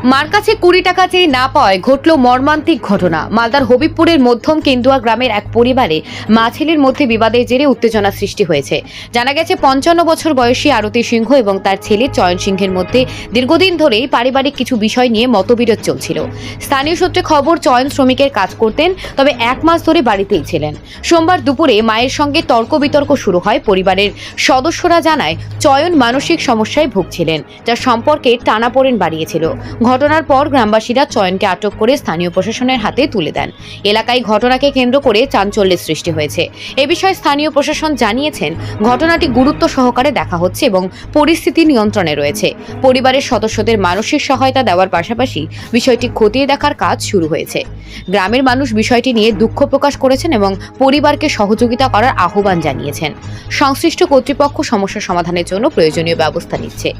মার কাছে 20 টাকা চেয়ে না পাওয়ায় ঘটল মর্মান্তিক ঘটনা। মালদার হবিবপুরের মধ্যম কেন্দুয়া গ্রামের এক পরিবারে মা ছেলের মধ্যে বিবাদের জেরে উত্তেজনা সৃষ্টি হয়েছে। জানা গেছে 55 বছর বয়সী আরতি সিংহ এবং তার ছেলে চয়ন সিংহের মধ্যে দীর্ঘদিন ধরেই পারিবারিক কিছু বিষয় নিয়ে মতবিরোধ চলছিল। স্থানীয় সূত্রে খবর, চয়ন শ্রমিকের কাজ করতেন, তবে 1 মাস ধরে বাড়িতেই ছিলেন। সোমবার দুপুরে মায়ের সঙ্গে তর্ক বিতর্ক শুরু হয়। পরিবারের সদস্যরা জানায় চয়ন মানসিক সমস্যায় ভুগছিলেন, যা সম্পর্কে টানাপোড়েন বাড়িয়েছিল। ঘটনার পর গ্রামবাসীরা চয়নকে আটক করে স্থানীয় প্রশাসনের হাতে তুলে দেন। এলাকায় ঘটনাকে কেন্দ্র করে চাঞ্চল্যের সৃষ্টি হয়েছে। এ বিষয়ে স্থানীয় প্রশাসন জানিয়েছেন, ঘটনাটি গুরুত্ব সহকারে দেখা হচ্ছে এবং পরিস্থিতি নিয়ন্ত্রণে রয়েছে। পরিবারের সদস্যদের মানসিক সহায়তা দেওয়ার পাশাপাশি বিষয়টি খতিয়ে দেখার কাজ শুরু হয়েছে। গ্রামের মানুষ বিষয়টি নিয়ে দুঃখ প্রকাশ করেছেন এবং পরিবারকে সহযোগিতা করার আহ্বান জানিয়েছেন। সংশ্লিষ্ট কর্তৃপক্ষ সমস্যা সমাধানের জন্য প্রয়োজনীয় ব্যবস্থা নিচ্ছে।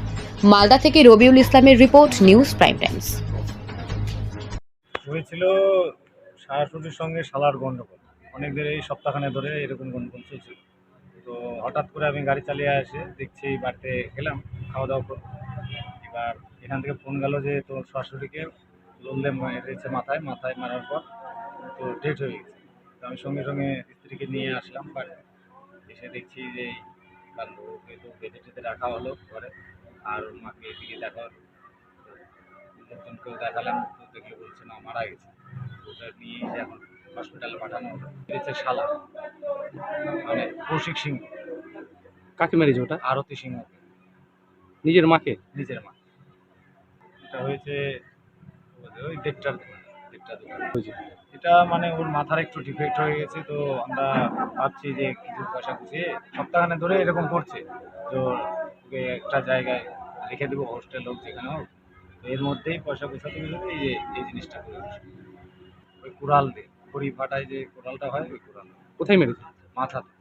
মালদা থেকে রবিউল ইসলামের রিপোর্ট, নিউজ প্রাইম টাইমস। হয়েছিল শাশুড়ির সঙ্গে শালার গন্ডগোল। অনেকদিন, এই সপ্তাহখানে ধরে এরকম গন্ডগোল চলছিল। তো হঠাৎ করে আমি গাড়ি চালিয়ে এসে দেখছি, বাড়িতে গেলাম খাওয়া দাওয়া করে। এবার এখান থেকে ফোন গেল যে তোর শাশুড়িকে লোলে মেরেছে, মাথায় মাথায় মারার পর তো ডেট হয়ে গেছে। তো আমি সঙ্গে সঙ্গে স্ত্রীকে নিয়ে আসলাম বাড়ি। এসে দেখছি যে ওকে তো বেঁধে টেঁধে রাখা হলো ঘরে, আর ওর মাকে এদিকে দেখা হলো। লোকজনকেও দেখালাম, তো দেখলে বলছে না, মারা গেছে। ওটা নিয়ে এসে এখন হসপিটালে পাঠানো হলো। মেরেছে শালা, মানে কৌশিক সিংহ। কাকে মেরেছে ওটা? আরতি সিংহ, নিজের মাকে? নিজের মা। এটা হয়েছে ওই দেড়টার দোকান হয়েছে। এটা মানে ওর মাথার একটু ডিফেক্ট হয়ে গেছে। তো আমরা ভাবছি যে কিছু পয়সা গুছিয়ে, সপ্তাহখানে ধরে এরকম করছে, তো ওকে একটা জায়গায় রেখে দেবো, হোস্টেল হোক যেখানে হোক। তো এর মধ্যেই পয়সা গোছাতে গেলে এই জিনিসটা করে বসে। ওই কুড়াল দিয়ে, খড়ি ফাটায় যে কুড়ালটা হয়, ওই কুড়াল কোথায় মেরেছে? মাথাতে।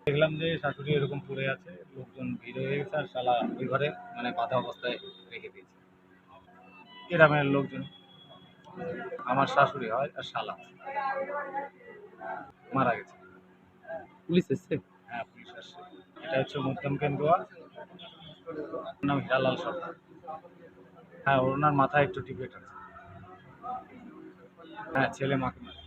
দেখলাম যে শাশুড়ি এরকম পড়ে আছে, লোকজন ভিড় হয়ে গেছে, আর শালা ওই ঘরে মানে বাঁধা অবস্থায় রেখে দিয়েছে। গ্রামের লোকজন, আমার শাশুড়ি হয় আর শালা মারা গেছে। পুলিশ এসছে? হ্যাঁ, পুলিশ আসছে। এটা হচ্ছে মধ্যম কেন্দুয়া, ওর নাম হিরালাল সরকার। হ্যাঁ, ওনার মাথায় একটু ডিফেক্ট আছে। হ্যাঁ, ছেলে মাকে মারে।